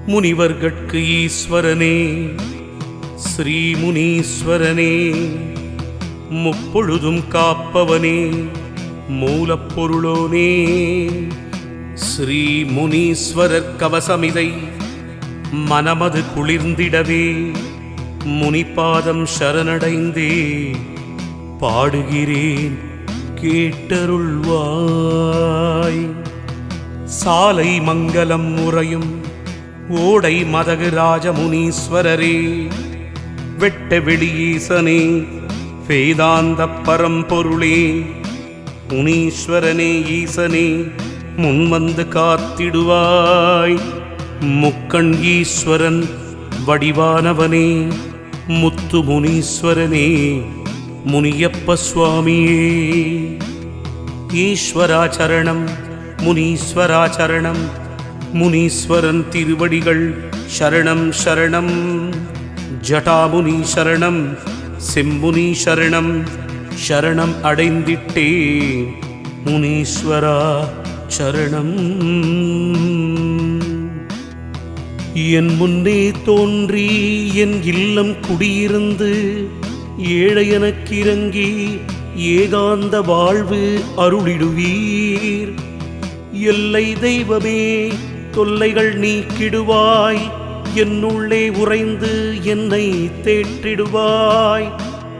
முனிவர்கட்கு ஈஸ்வரனே ஸ்ரீ முனீஸ்வரனே, முப்பொழுதும் காப்பவனே மூலப்பொருளோனே, ஸ்ரீ முனீஸ்வரர் கவசமிதை மனமது குளிர்ந்திடவே முனிபாதம் சரணடைந்தே பாடுகிறேன் கேட்டருள்வாய். சாலை மங்கலம் முறையும் ஓடை மதகு ராஜமுனீஸ்வரரே, வெட்ட வெளியீசனே வேதாந்த பரம்பொருளே, முனீஸ்வரனே ஈசனே முன்வந்து காத்திடுவாய். முக்கண் ஈஸ்வரன் வடிவானவனே முத்து முனீஸ்வரனே முனியப்ப சுவாமியே, ஈஸ்வராச்சரணம் முனீஸ்வராச்சரணம், முனீஸ்வரன் திருவடிகள் சரணம் சரணம். ஜடாமுனி சரணம் செம்முனி சரணம், சரணம் அடைந்திட்டே முனீஸ்வரா சரணம். என் முன்னே தோன்றி என் இல்லம் குடியிருந்து ஏழை எனக்கிறங்கி ஏகாந்த வாழ்வு அருளிடுவீர். எல்லை தெய்வமே தொல்லைகள் நீக்கிடுவாய், என்னுள்ளே உறைந்து என்னை தேற்றிடுவாய்.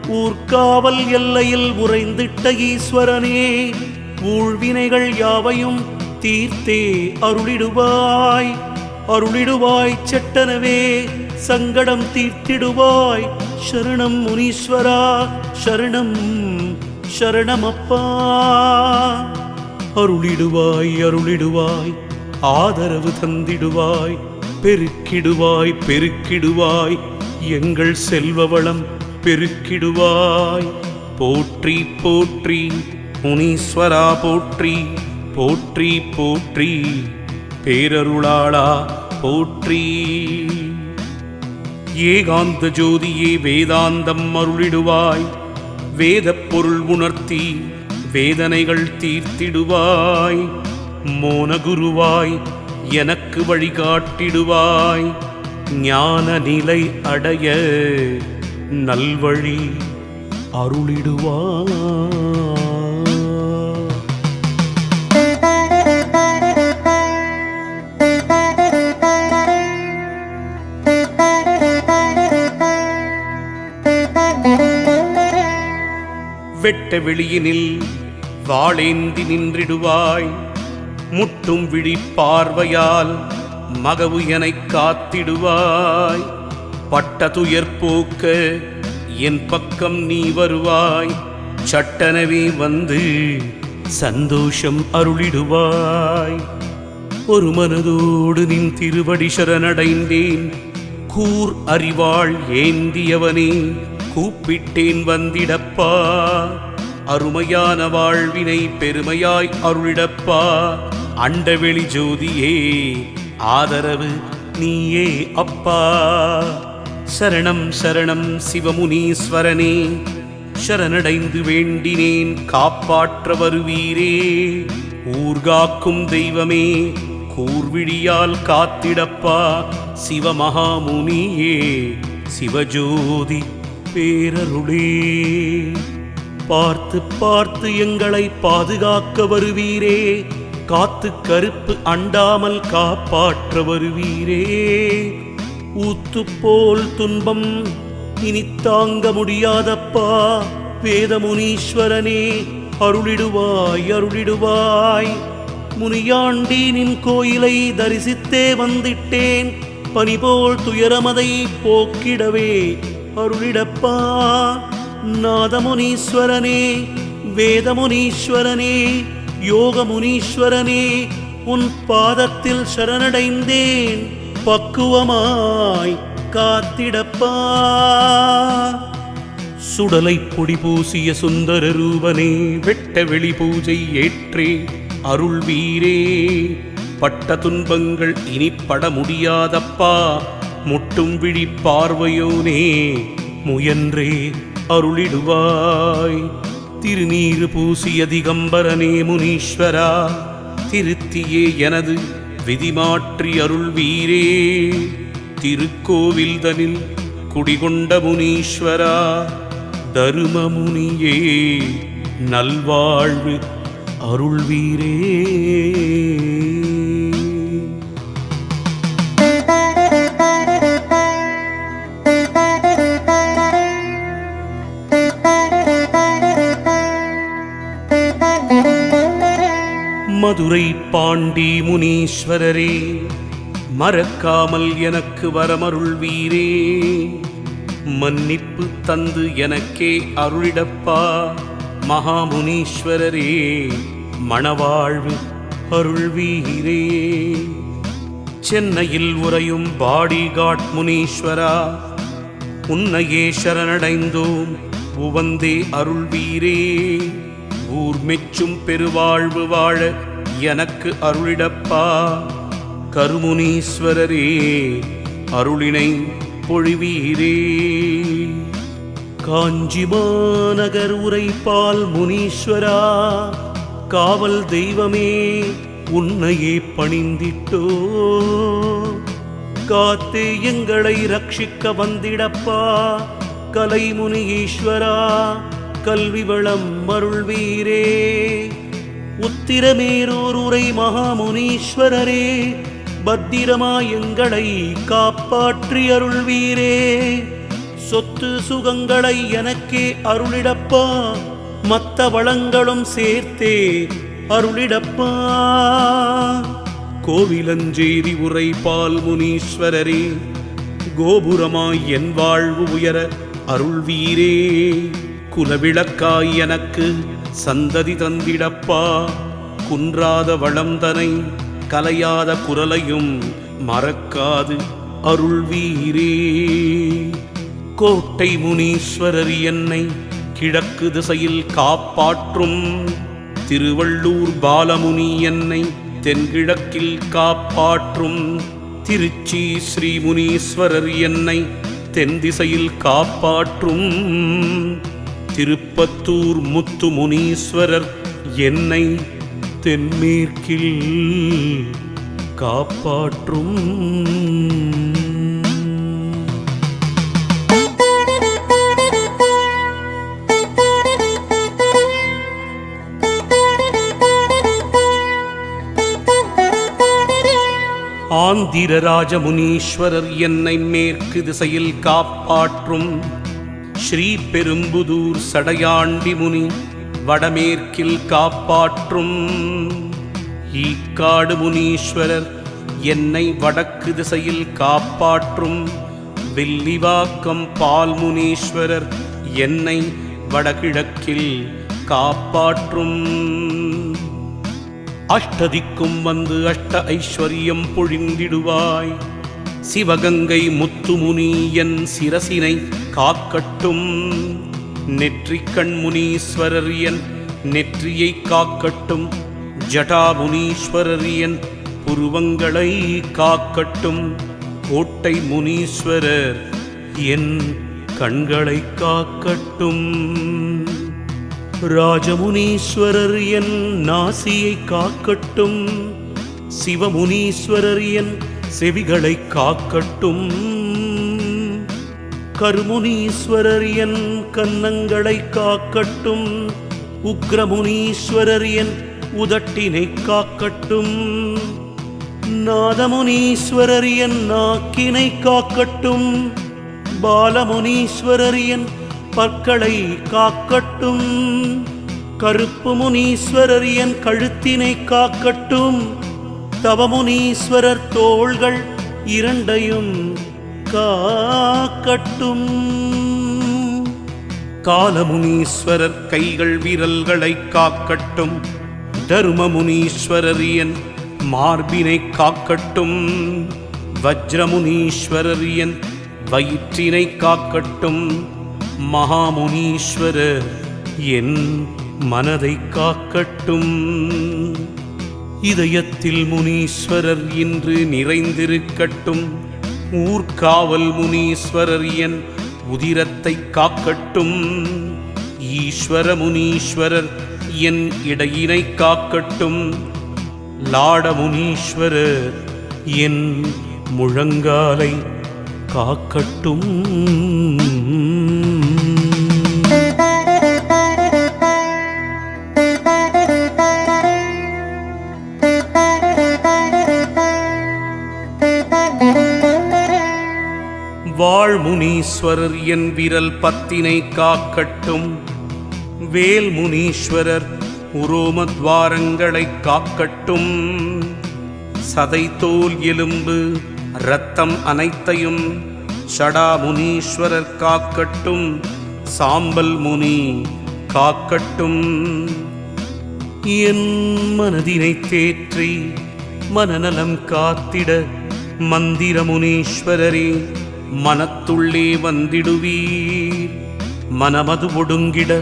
ஊர்காவல் எல்லையில் உறைந்திட்ட ஈஸ்வரனே, ஊழ்வினைகள் யாவையும் தீர்த்தே அருளிடுவாய். அருளிடுவாய் செட்டனவே சங்கடம் தீர்த்திடுவாய். சரணம் முனீஸ்வரா சரணம் சரணமப்பா. அருளிடுவாய் அருளிடுவாய் ஆதரவு தந்திடுவாய். பெருக்கிடுவாய் பெருக்கிடுவாய் எங்கள் செல்வ வளம் பெருக்கிடுவாய். போற்றி போற்றி முனீஸ்வரா போற்றி போற்றி போற்றி பேரருளாளா போற்றி. ஏகாந்த ஜோதியே வேதாந்தம் அருளிடுவாய். வேதப் பொருள் உணர்த்தி வேதனைகள் தீர்த்திடுவாய். மோனகுருவாய் எனக்கு வழிகாட்டிடுவாய். ஞான நிலை அடைய நல்வழி அருளிடுவாய். வெட்ட வெளியினில் வாளேந்தி நின்றிடுவாய். முட்டும் விழி பார்வையால் மகவு எனக் காத்திடுவாய். பட்ட துயர் போக்க என் பக்கம் நீ வருவாய். சட்டனவே வந்து சந்தோஷம் அருளிடுவாய். ஒரு மனதோடு நின் திருவடி சரணடைந்தேன். கூர் அறிவாள் ஏந்தியவனே கூப்பிட்டேன் வந்திடப்பா. அருமையான வாழ்வினை பெருமையாய் அருளிடப்பா. அண்டவெளி ஜோதியே ஆதரவு நீயே அப்பா. சரணம் சரணம் சிவமுனீஸ்வரனே, சரணடைந்து வேண்டினேன் காப்பாற்ற வருவீரே. ஊர்காக்கும் தெய்வமே கூர்விழியால் காத்திடப்பா. சிவமகாமுனியே சிவஜோதி பேரருளே, பார்த்து பார்த்து எங்களை பாதுகாக்க வருவீரே. காத்து கருப்பு அண்டாமல் காப்பாற்ற வருவீரே. ஊத்து போல் துன்பம் இனி தாங்க முடியாதப்பா. வேதமுனீஸ்வரனே அருளிடுவாய் அருளிடுவாய். முனியாண்டி நின் கோயிலை தரிசித்தே வந்திட்டேன். பனிபோல் துயரமதை போக்கிடவே அருளிடப்பா. நாதமுனீஸ்வரனே வேதமுனீஸ்வரனே யோகமுனீஸ்வரனே, உன் பாதத்தில் சரணடைந்தேன். பக்குவமாய் காத்திடப்பா. சுடலை பொடி பூசிய சுந்தர ரூபனே, வெட்ட வெளி பூஜை ஏற்றே அருள்வீரே. பட்ட துன்பங்கள் இனிப்பட முடியாதப்பா. முட்டும் விழி பார்வையோனே முயன்றே அருளிடுவாய். திருநீறு பூசிய திகம்பரனே முனீஸ்வரா, திருத்தியே எனது விதிமாற்றி அருள்வீரே. திருக்கோவில் தனில் குடிகொண்ட முனீஸ்வரா, தருமமுனியே நல்வாழ்வு அருள்வீரே. மதுரை பாண்டி முனீஸ்வரரே, மறக்காமல் எனக்கு வரமருள்வீரே. மன்னிப்பு தந்து எனக்கே அருளிடப்பா. மகாமுனீஸ்வரரே, மணவாழ்வு அருள்வீரே. சென்னையில் உறையும் பாடிகாட் முனீஸ்வரா, உன்னையே சரணடைந்தோம் உவந்தே அருள்வீரே. ஊர் மெச்சும் பெருவாழ்வு வாழ எனக்கு அருளிடப்பா. கருமுனீஸ்வரரே, அருளினை பொழிவீரே. காஞ்சி மாநகர் உரைப்பால் முனீஸ்வரா, காவல் தெய்வமே உன்னையே பணிந்திட்டோ. காத்தே எங்களை ரட்சிக்க வந்திடப்பா. கலைமுனி ஈஸ்வரா, கல்வி வளம் அருள்வீரே. உத்திரமேரூர் உரை மகாமுனீஸ்வரரே, பத்திரமாய் எங்களை காப்பாற்றி அருள்வீரே. சொத்து சுகங்களை எனக்கே அருளிடப்பா. மத்த வளங்களும் சேர்த்தே அருளிடப்பா. கோவிலஞ்சேரி உரைப்பால் முனீஸ்வரரே, கோபுரமாய் என் வாழ்வு உயர அருள்வீரே. குலவிளக்காய் எனக்கு சந்ததி தந்திடப்பா. குன்றாத வளம்தனை கலையாத குரலையும் மறக்காது அருள்வீரே. கோட்டை முனீஸ்வரர் என்னை கிழக்கு திசையில் காப்பாற்றும். திருவள்ளூர் பாலமுனி என்னை தென்கிழக்கில் காப்பாற்றும். திருச்சி ஸ்ரீ முனீஸ்வரர் என்னை தென் திசையில் காப்பாற்றும். திருப்பத்தூர் முத்து முனீஸ்வரர் என்னை தென்மேற்கில் காப்பாற்றும். ஆந்திரராஜ முனீஸ்வரர் என்னை மேற்கு திசையில் காப்பாற்றும். ஸ்ரீ பெரும்புதூர் சடையாண்டி முனி வடமேற்கில் காப்பாற்றும். ஈக்காடு முனீஸ்வரர் என்னை வடக்கு திசையில் காப்பாற்றும். வில்லிவாக்கம் பால் முனீஸ்வரர் என்னை வடகிழக்கில் காப்பாற்றும். அஷ்டதிக்கும் வந்து அஷ்ட ஐஸ்வர்யம் பொழிந்திடுவாய். சிவகங்கை முத்துமுனி என் சிரசினை காக்கட்டும். நெற்றிக்கண் முனீஸ்வரர் என் நெற்றியை காக்கட்டும். ஜடாமுனீஸ்வரர் என் புருவங்களை காக்கட்டும். கோட்டை முனீஸ்வரர் என் கண்களை காக்கட்டும். ராஜமுனீஸ்வரர் என் நாசியை காக்கட்டும். சிவமுனீஸ்வரர் என் செவிகளை காக்கட்டும். கருமுனீஸ்வரர் என் கன்னங்களை காக்கட்டும். உக்ரமுனீஸ்வரர் என் உதட்டினை காக்கட்டும். நாதமுனீஸ்வரர் என் நாக்கினை காக்கட்டும். பாலமுனீஸ்வரர் என் பற்களை காக்கட்டும். கருப்பு முனீஸ்வரர் என் கழுத்தினை காக்கட்டும். தவமுனீஸ்வரர் தோள்கள் இரண்டையும் காக்கட்டும். காலமுனீஸ்வரர் கைகள் விரல்களை காக்கட்டும். தருமமுனீஸ்வரர் என் மார்பினை காக்கட்டும். வஜ்ரமுனீஸ்வரர் என் வயிற்றினை காக்கட்டும். மகாமுனீஸ்வரர் என் மனதை காக்கட்டும். இதயத்தில் முனீஸ்வரர் இன்று நிறைந்திருக்கட்டும். ஊர்காவல் முனீஸ்வரர் என் உதிரத்தை காக்கட்டும். ஈஸ்வர முனீஸ்வரர் என் இடையினை காக்கட்டும். லாட முனீஸ்வரர் என் முழங்காலை காக்கட்டும். வாழ்முனீஸ்வரர் என் விரல் பத்தினை காக்கட்டும். வேல் முனீஸ்வரர் உரோமத்வாரங்களை காக்கட்டும். சதை தோல் எலும்பு இரத்தம் அனைத்தையும் ஷடா முனீஸ்வரர் காக்கட்டும். சாம்பல் முனி காக்கட்டும். என் மனதினை தேற்றி மனநலம் காத்திட மந்திர முனீஸ்வரரே மனத்துள்ளே வந்திடுவீர். மனமது ஒடுங்கிட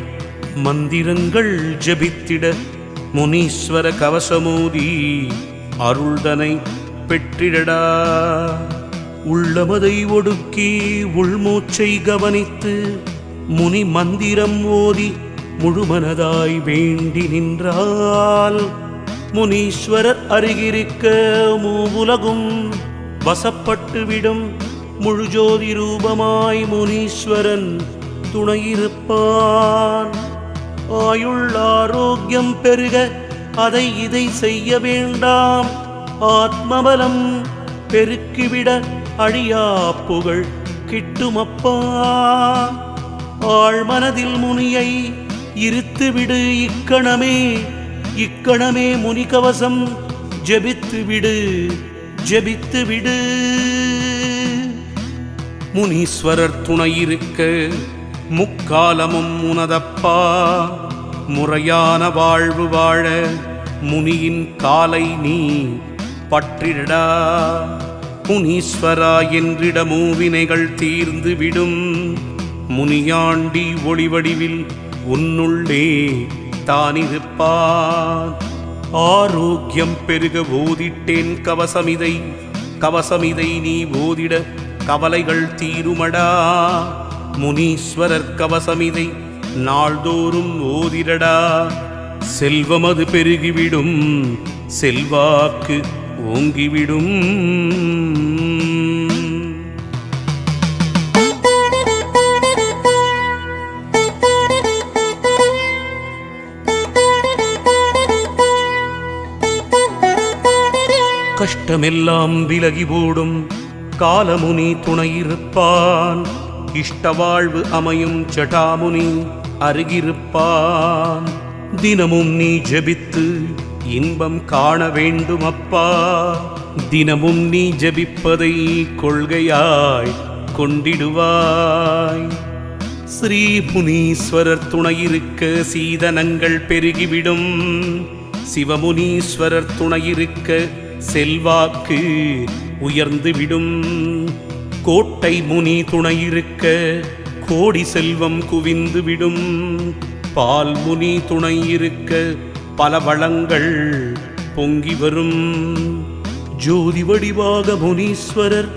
மந்திரங்கள் ஜபித்திட முனீஸ்வர கவசமோதி அருள்தனை பெற்றிடடா. உள்ளமதை ஒடுக்கி உள்மூச்சை கவனித்து முனி மந்திரம் ஓதி முழுமனதாய் வேண்டி நின்றால் முனீஸ்வரர் அருகிருக்க மூவுலகும் வசப்பட்டுவிடும். முழுஜோதி ரூபமாய் முனீஸ்வரன் துணையிருப்பான். ஆயுள் ஆரோக்கியம் பெருக அதை இதை செய்ய வேண்டாம். ஆத்மபலம் பெருக்கிவிட அழியா புகழ் கிட்டுமப்பா. ஆழ்மனதில் முனியை இருத்துவிடு இக்கணமே. இக்கணமே முனிகவசம் ஜபித்துவிடு ஜபித்துவிடு. முனீஸ்வரர் துணையிருக்க முக்காலமும் உனதப்பா. முறையான வாழ்வு வாழ முனியின் காலை நீ பற்றிடடா. முனீஸ்வரா என்றிட மூவினைகள் தீர்ந்து விடும். முனியாண்டி ஒளிவடிவில் உன்னுள்ளே தானிருப்பான். ஆரோக்கியம் பெருக ஓதிட்டேன் கவசமிதை. கவசமிதை நீ ஓதிட கவலைகள் தீருமடா. முனீஸ்வரர் கவசமிதை நாள்தோறும் ஓதிடடா. செல்வமது பெருகிவிடும். செல்வாக்கு ஓங்கிவிடும். கஷ்டமெல்லாம் விலகி ஓடும் காலமுனி துணையிருப்பான். இஷ்ட வாழ்வு அமையும் ஜடாமுனி அருகிருப்பான். தினமும் நீ ஜபித்து இன்பம் காண வேண்டும் அப்பா. தினமும் நீ ஜபிப்பதை கொள்கையாய் கொண்டிடுவாய். ஸ்ரீ முனீஸ்வரர் துணையிருக்க சீதனங்கள் பெருகிவிடும். சிவமுனீஸ்வரர் துணையிருக்க செல்வாக்கு உயர்ந்துவிடும். கோட்டை முனி துணையிருக்க கோடி செல்வம் குவிந்துவிடும். பால் முனி துணையிருக்க பல வளங்கள் பொங்கி வரும். ஜோதி வடிவாக முனீஸ்வரர்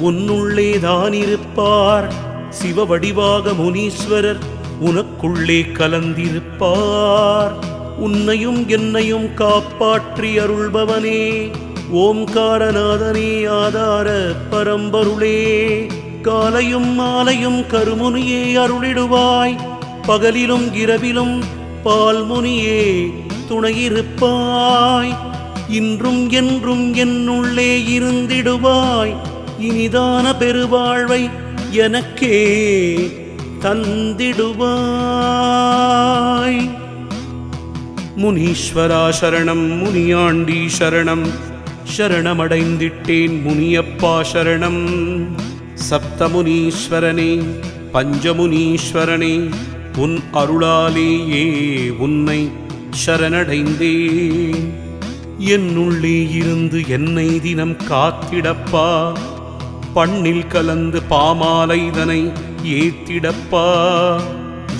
உன்னுள்ளே தானிருப்பார். சிவ வடிவாக முனீஸ்வரர் உனக்குள்ளே கலந்திருப்பார். உன்னையும் என்னையும் காப்பாற்றி அருள்பவனே ஓம்காரநாதனே ஆதார பரம்பருளே. காலையும் மாலையும் கருமுனியே அருளிடுவாய். பகலிலும் இரவிலும் பால்முனியே துணையிருப்பாய். இன்றும் என்றும் என்னுள்ளே இருந்திடுவாய். இனிதான பெருவாழ்வை எனக்கே தந்திடுவாய். முனீஸ்வரா சரணம். முனியாண்டி சரணம். சரணமடைந்திட்டேன் முனியப்பா சரணம். சப்தமுனீஸ்வரனே பஞ்சமுனீஸ்வரனே உன் அருளாலேயே உன்னை சரணடைந்தேன். என்னுள்ளே இருந்து என்னை தினம் காத்திடப்பா. பண்ணில் கலந்து பாமாலைதனை ஏத்திடப்பா.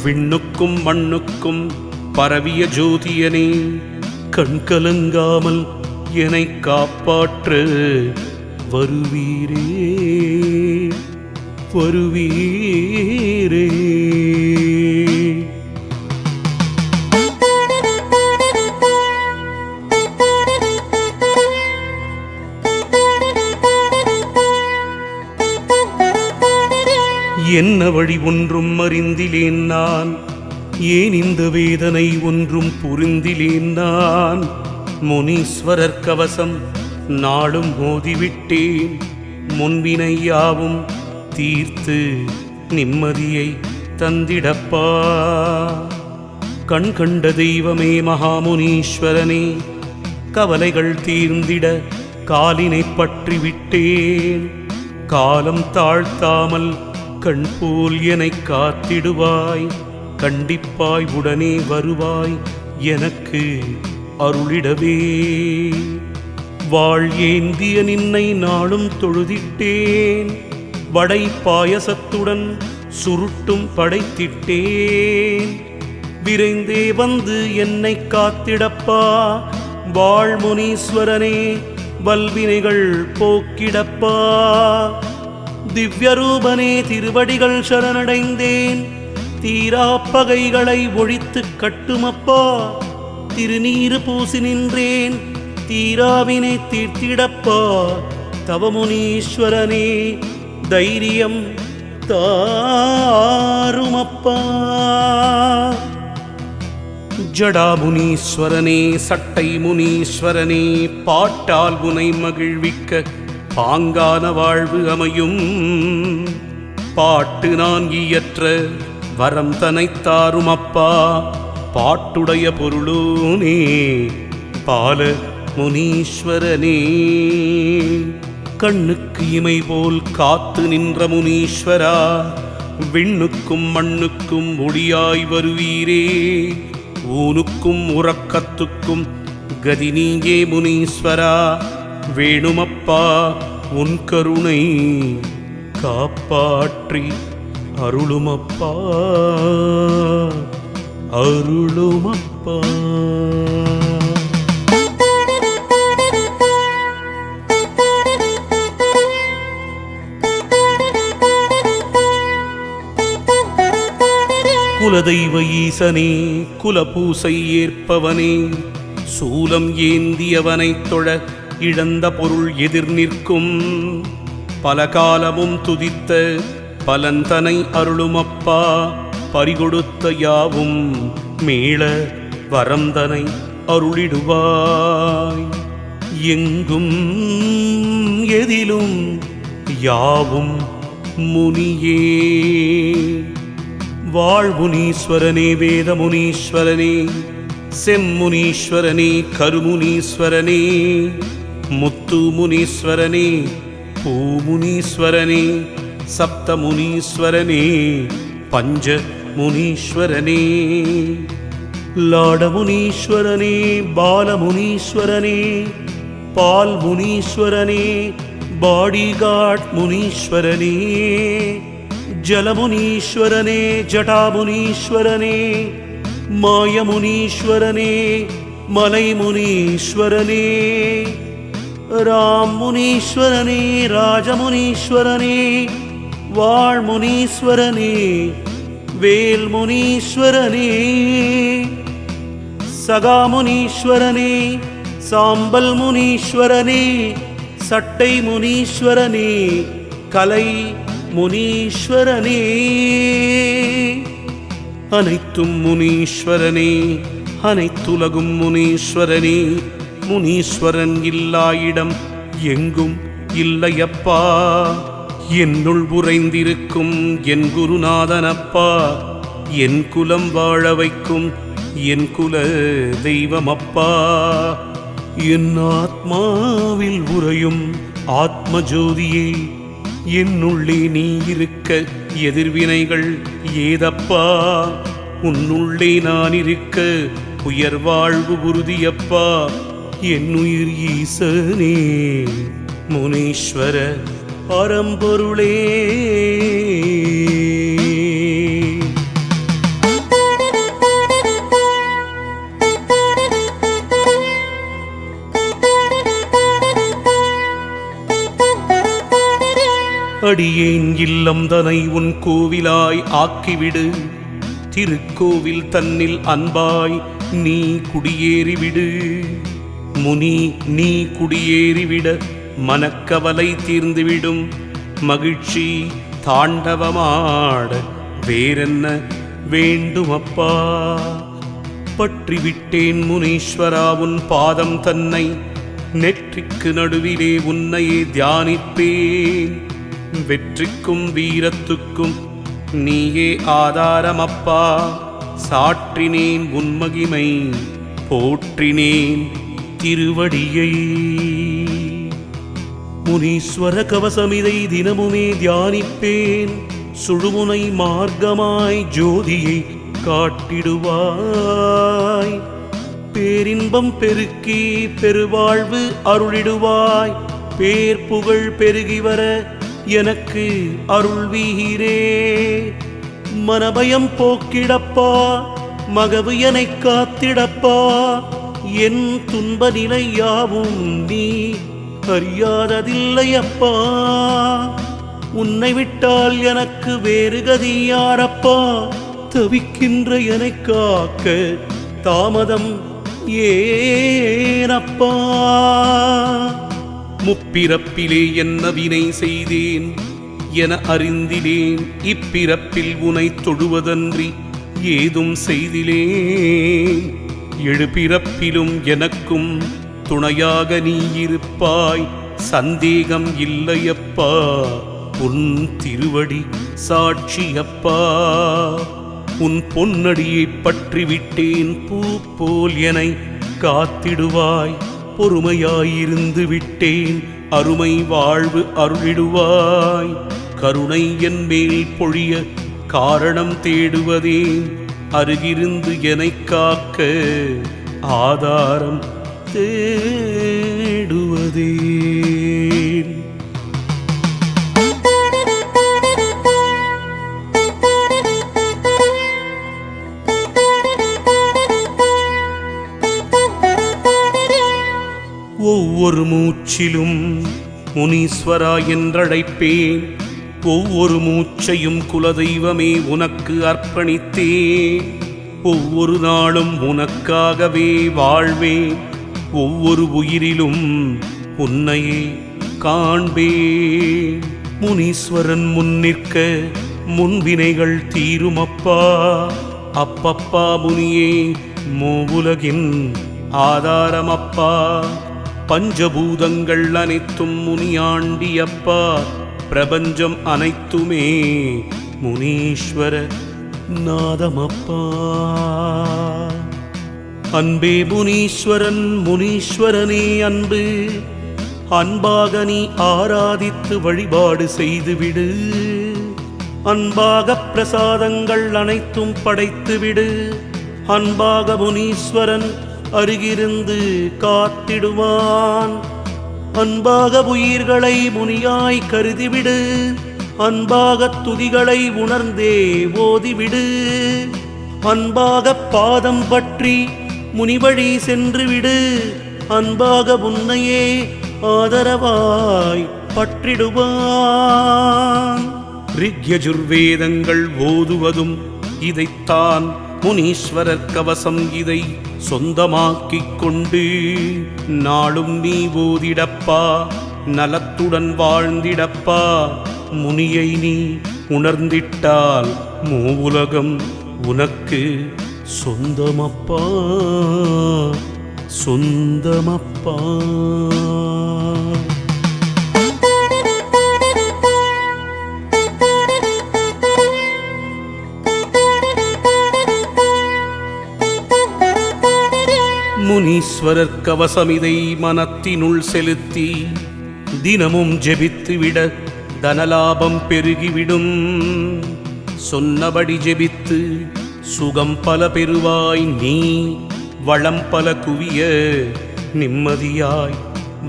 விண்ணுக்கும் மண்ணுக்கும் பரவிய ஜோதியனே கண் கலங்காமல் என்னை காப்பாற்ற வருவீரே வருவீரே. என்ன வழி ஒன்றும் அறிந்திலேன் நான், ஏன் இந்த வேதனை ஒன்றும் புரிந்திலேன் நான். முனீஸ்வரர் கவசம் நாளும் மோதிவிட்டேன், முன்வினை யாவும் தீர்த்து நிம்மதியை தந்திடப்பா. கண் கண்ட தெய்வமே மகாமுனீஸ்வரனே, கவலைகள் தீர்ந்திட காலினை பற்றி விட்டேன். காலம் தாழ்த்தாமல் கண் போல் என்னை காத்திடுவாய், கண்டிப்பாய் உடனே வருவாய் எனக்கு அருளிடவே. வாழ் ஏந்திய நின்னை நாளும் தொழுதிட்டேன், வடை பாயசத்துடன் சுருட்டும் படைத்திட்டேன். விரைந்தே வந்து என்னை காத்திடப்பா, வாழ்முனீஸ்வரனே வல்வினைகள் போக்கிடப்பா. திவ்யரூபனே திருவடிகள் சரணடைந்தேன், தீராப்பகைகளை ஒழித்து கட்டுமப்பா. திருநீறு பூசி நின்றேன், தீராவினை தீர்த்திடப்பா. தவமுனீஸ்வரனே தைரியம் தாருமப்பா. ஜடாமுனீஸ்வரனே சட்டை முனீஸ்வரனே, பாட்டால் உனை மகிழ்விக்க பாங்கான வாழ்வு அமையும். பாட்டு நான் இயற்ற வரம் தனைத்தாரும் அப்பா, பாட்டுடைய பொருளோனே பால முனீஸ்வரனே. கண்ணுக்கு இமை போல் காத்து நின்ற முனீஸ்வரா, விண்ணுக்கும் மண்ணுக்கும் ஒளியாய் வருவீரே. ஊனுக்கும் உறக்கத்துக்கும் கதி நீயே முனீஸ்வரா, வேணுமப்பா உன் கருணை காப்பாற்றி அருளுமப்பா அருளுமப்பா. குலதெய்வ ஈசனே குலபூசை ஏற்பவனே, சூலம் ஏந்தியவனைத் தொழ இழந்த பொருள் எதிர் நிற்கும். பல காலமும் துதித்த பலந்தனை அருளுமப்பா, பறிகொடுத்த யாவும் மேள வரந்தனை அருளிடுவாய். எங்கும் எதிலும் யாவும் முனியே. வாழ்முனீஸ்வரனே வேதமுனீஸ்வரனே, செம்முனீஸ்வரனே கருமுனீஸ்வரனே, முத்து முனீஸ்வரனே பூமுனீஸ்வரனே, சப்தமுனீஸ்வரனே பஞ்ச முனீஸ்வரனே, லாடமுனீஸ்வரனே பாலமுனீஸ்வரனே, பால் முனீஸ்வரனே பாடிகாட் முனீஸ்வரனே, ஜலமுனீஸ்வரனே ஜடாமுனீஸ்வரனே, மாயமுனீஸ்வரனே மலைமுனீஸ்வரனே, ராமுனீஸ்வரனே ராஜமுனீஸ்வரனே, வாழ்முனீஸ்வரனே வேல்முனீஸ்வரனே, சகாமுனீஸ்வரனே சாம்பல் முனீஸ்வரனே, சட்டை முனீஸ்வரனே கலை முனீஸ்வரனே, அனைத்தும் முனீஸ்வரனே அனைத்துலகும் முனீஸ்வரனே. முனீஸ்வரன் இல்லா இடம் எங்கும் இல்லையப்பா, என்னுள் உறைந்திருக்கும் என் குருநாதனப்பா, என் குலம் வாழ வைக்கும் என் குல தெய்வமப்பா. என் ஆத்மாவில் உறையும் ஆத்ம ஜோதியே, என்னுள்ளே நீ இருக்க எதிர்வினைகள் ஏதப்பா, உன்னுள்ளே நான் இருக்க உயர் வாழ்வு உறுதியப்பா. என்னுயிர் ஈசனே முனீஸ்வர பரம்பொருளே. அடியேன் இல்லம் தனை உன் கோவிலாய் ஆக்கிவிடு. திருக்கோவில் தன்னில் அன்பாய் நீ குடியேறிவிடு. முனி நீ குடியேறிவிட மனக்கவலை தீர்ந்துவிடும். மகிழ்ச்சி தாண்டவமாட வேறென்ன வேண்டுமப்பா. பற்றிவிட்டேன் முனீஸ்வரா உன் பாதம் தன்னை. நெற்றிக்கு நடுவிலே உன்னையே தியானிப்பேன். வெற்றிக்கும் வீரத்துக்கும் நீயே ஆதாரமப்பா. சாற்றினேன் உன் மகிமை போற்றினேன் திருவடியை. முனீஸ்வர கவசமிதை தினமுமே தியானிப்பேன். சுழுமுனை மார்க்கமாய் ஜோதியை காட்டிடுவாய். பேரின்பம் பெருக்கி பெருவாழ்வு அருளிடுவாய். பேர் புகழ் பெருகி வர எனக்கு அருள்வீரே. மனபயம் போக்கிடப்பா, மகவு எனை காத்திடப்பா. என் துன்ப நிலை யாவும் நீ அறியாததில்லையப்பா. உன்னை விட்டால் எனக்கு வேறு கதி யாரப்பா. தவிக்கின்ற எனை காக்க தாமதம் ஏனப்பா. முப்பிறப்பிலே என்ன வினை செய்தேன் என அறிந்திலேன். இப்பிறப்பில் உனை தொழுவதன்றி ஏதும் செய்திலேன். எழுபிறப்பிலும் எனக்கும் துணையாக நீ இருப்பாய். சந்தேகம் இல்லையப்பா, உன் திருவடி சாட்சியப்பா. உன் பொன்னடியை பற்றிவிட்டேன். பூ போல் எனை காத்திடுவாய். பொறுமையாயிருந்து விட்டேன். அருமை வாழ்வு அருளிடுவாய். கருணை என் மேல் பொழிய காரணம் தேடுவதேன். அருகிருந்து எனை காக்க ஆதாரம் தேடுவதேன். ஒவ்வொரு மூச்சிலும் முனீஸ்வரா என்றழைப்பேன். ஒவ்வொரு மூச்சையும் குலதெய்வமே உனக்கு அர்ப்பணித்தேன். ஒவ்வொரு நாளும் உனக்காகவே வாழ்வேன். ஒவ்வொரு உயிரிலும் உன்னையே காண்பேன். முனீஸ்வரன் முன்னிற்க முன்வினைகள் தீருமப்பா. அப்பப்பா முனியே மூவுலகின் ஆதாரமப்பா. பஞ்சபூதங்கள் அனைத்தும் முனியாண்டியப்பா. பிரபஞ்சம் அனைத்துமே முனீஸ்வர நாதமப்பா. அன்பே முனீஸ்வரன் முனீஸ்வரனே அன்பு. அன்பாக நீ ஆராதித்து வழிபாடு செய்துவிடு. அன்பாக பிரசாதங்கள் அனைத்தும் படைத்துவிடு. அன்பாக முனீஸ்வரன் அருகிருந்து காத்திடுவான். அன்பாக உயிர்களை முனியாய் கருதிவிடு. அன்பாக துதிகளை உணர்ந்தே ஓதிவிடு. அன்பாக பாதம் பற்றி முனிவழி சென்றுவிடு. அன்பாக உன்னையே ஆதரவாய் பற்றிடுவான். ரிக்யஜுர்வேதங்கள் ஓதுவதும் இதைத்தான். முனீஸ்வரர் கவசம் இதை சொந்தமாக்கிக் கொண்டு நாளும் நீ ஓதிடப்பா. நலத்துடன் வாழ்ந்திடப்பா. முனியை நீ உணர்ந்திட்டால் மூவுலகம் உனக்கு சொந்தமப்பா சொந்தமப்பா. முனீஸ்வரர் கவசமிதை மனத்தினுள் செலுத்தி தினமும் ஜெபித்துவிட தனலாபம் பெருகிவிடும். சொன்னபடி ஜெபித்து சுகம் பல பெறுவாய் நீ. வளம் பல குவிய நிம்மதியாய்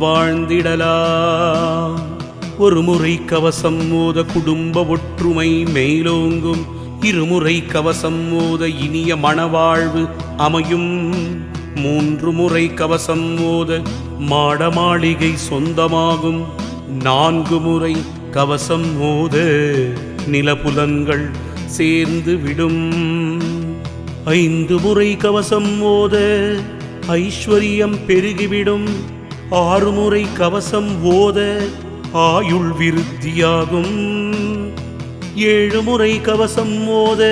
வாழ்ந்திடலாம். ஒரு முறை கவசம் ஓத குடும்ப ஒற்றுமை மேலோங்கும். இருமுறை கவசம் ஓத இனிய மணவாழ்வு அமையும். 3 முறை கவசம் ஓத மாட மாளிகை சொந்தமாகும். 4 முறை கவசம் மோத நிலபுலன்கள் சேர்ந்து விடும். 5 முறை கவசம் மோத ஐஸ்வர்யம் பெருகிவிடும். 6 முறை கவசம் ஓத ஆயுள் விருத்தியாகும். 7 முறை கவசம் மோத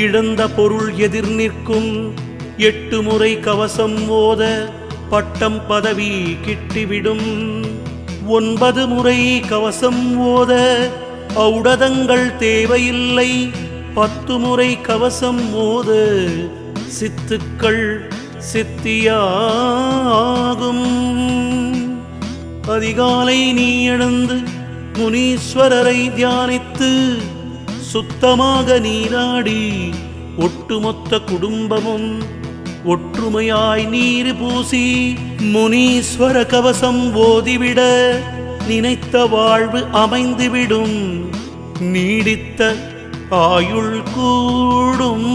இழந்த பொருள் எதிர் நிற்கும். 8 முறை கவசம் மோத பட்டம் பதவி கிட்டிவிடும். 9 முறை கவசம் ஓத ஔடதங்கள் தேவையில்லை. 10 முறை கவசம் ஓத சித்துக்கள் சித்தியாகும். அதிகாலை நீ எழுந்து முனீஸ்வரரை தியானித்து சுத்தமாக நீராடி ஒட்டுமொத்த குடும்பமும் ஒற்றுமையாய் நீர் பூசி முனீஸ்வர கவசம் ஓதிவிட நினைத்த வாழ்வு அமைந்துவிடும். நீடித்த ஆயுள் கூடும்.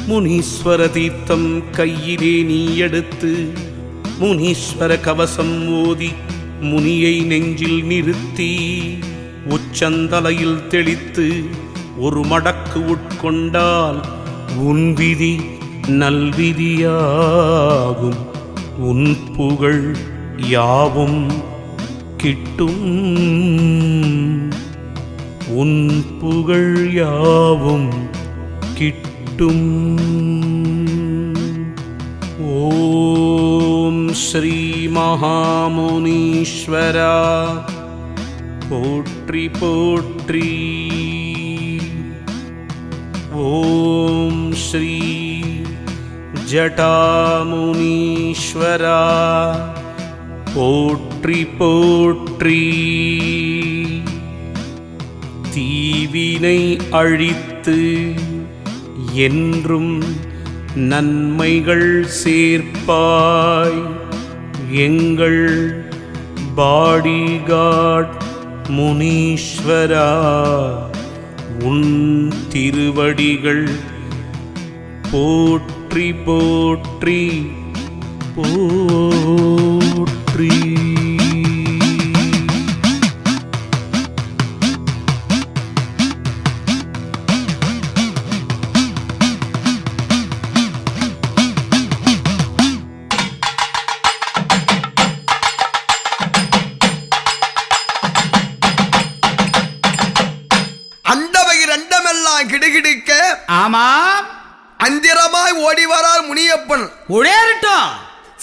முனீஸ்வர தீர்த்தம் கையிலே நீ எடுத்து முனீஸ்வர கவசம் ஓதி முனியை நெஞ்சில் நிறுத்தி உச்சந்தலையில் தெளித்து ஒரு மடக்கு உட்கொண்டால் உன் விதி நல்விதியாகும். உன் புகழ் யாவும் கிட்டும். உன் புகழ் யாவும் கிட்டும். ஓம் ஸ்ரீ மகாமுனீஸ்வரா போற்றி போற்றி. ஓம் ஸ்ரீ ஜடாமுனீஸ்வரா போற்றி போற்றி. தீவினை அழித்து என்றும் நன்மைகள் சேர்ப்பாய். எங்கள் பாடிகார்ட் முனீஸ்வரா உன் திருவடிகள் போற்றி போற்றி போற்றி. கிடுகிடுக்க ஆமாம் அந்திரமாய் ஓடிவரார் முனியப்பன். உடையறட்டும்.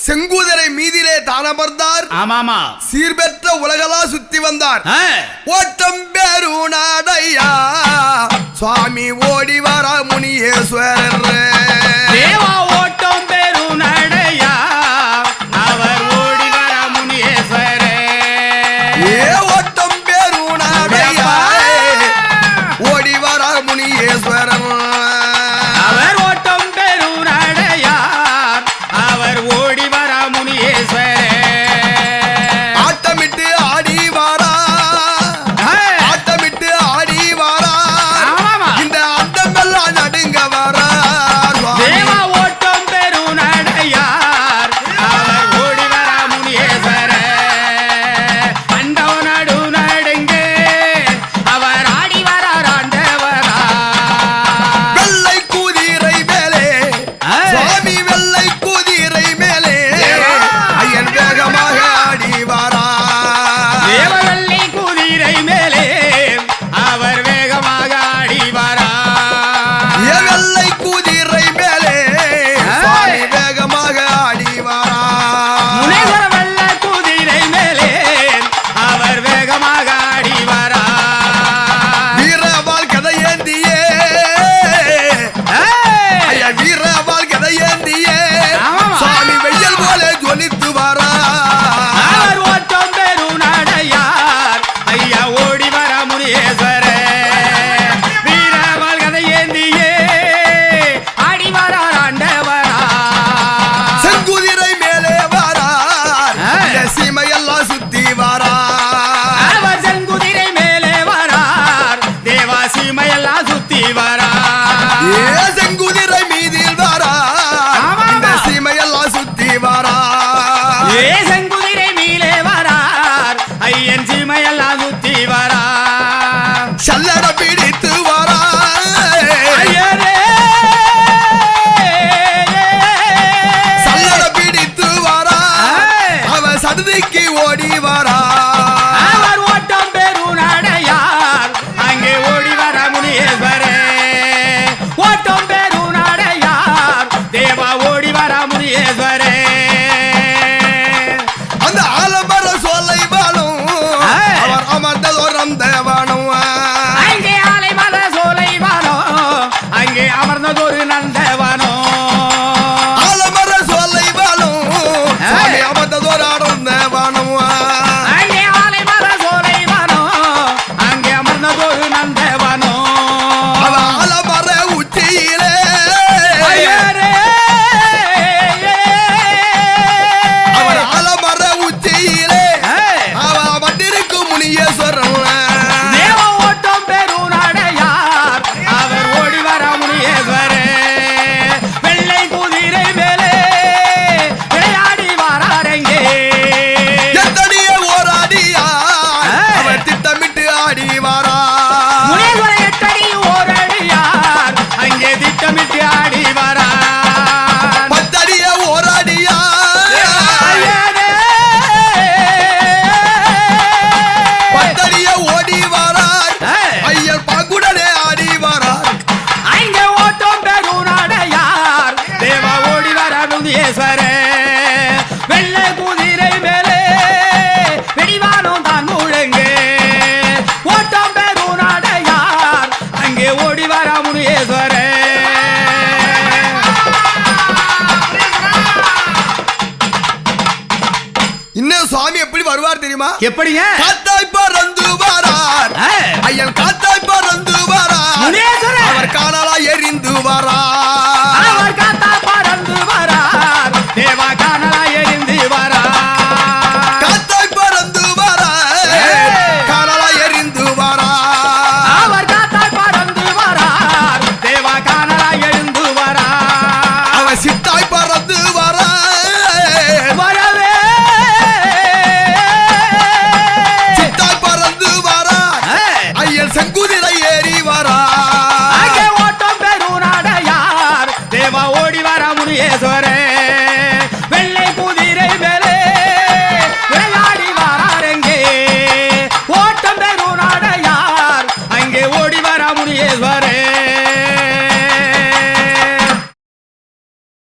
செங்குதிரை மீதிலே தானமர்ந்தார். ஆமாமா சீர்பெற்ற உலகளா சுத்தி வந்தார். ஓட்டம் பெருநாடையா சுவாமி ஓடிவரார் முனியேஸ்வரர். தேவா ஓட்டம் பெருநாடையா அவர் ஓடிவர முனியேஸ்வரர். ஏ ஓட்டம் பெருநாடையா ஓடிவரார் முனியேஸ்வரர். அவர் ஓட்டம் பெருநாடையார் அவர் ஓடிவர முனியேஸ்வரர். ஆட்டமிட்டு ஆடி வாரா ஆட்டமிட்டு ஆடி வாரா. இந்த அண்டமெல்லாம் நடுங்க வாரா ஓடி வரா அவர் ஓட்டம் பெரும் நடையார் அங்கே ஓடி வர முனியேஸ்வரே ஓட்டம் பெரும் நடையார் தேவா ஓடி வர முனியேஸ்வரே அந்த ஆலமர சோலை வாழும் அவர் அமர்ந்ததோரம் தேவானும் அங்கே ஆலை மல சோலைவானோ அங்கே அமர்ந்ததொரு நந்தவானோ ஆலமர சோலை வாழும் சுவாமி அமர்ந்ததோராடும் தேவானும் அங்கே ஆலை மல சோலைவானோ அங்கே அமர்ந்ததொரு நந்தவானோ அவ ஆலமர உச்சியிலே ஐயரே அவர் ஆலமர உச்சியிலே அவ வந்திருக்கும் முனியேஸ்வரன் தேவ ஓட்டம் பெரும் நடையார் அவர் ஓடி வர முனியேஸ்வரே வெள்ளை குதிரை மேலே விளையாடி வராரங்கே எத்தடிய ஓராடியா அவர் திட்டமிட்டு ஆடி வாரா முனியேஸ்வரை எட்டடி ஓரடியார் அங்கே திட்டமிட்டு ஆடி வரார் பத்தடிய ஓராடியா ஐயனே! பத்தடிய ஓடி வாரார் ஐயர் பாக்குடனே ஆடி வாரார் அங்கே ஓட்டம் பெரும் நடையார் தேவா ஓடி வர முனியேஸ்வரே வெள்ளை குதிரை மேலே வெடிவானம் தான் முழங்கு ஓட்டம் பெரும் நடையார் அங்கே ஓடி வர முனியேஸ்வரே இன்னும் சுவாமி எப்படி வருவார் தெரியுமா எப்படிங்க காத்தாய் பறந்து வாரார் ஐயன் காத்தாய் பறந்து வாரார் முனியேஸ்வரர்! அவர் காணலா எரிந்து வாரார்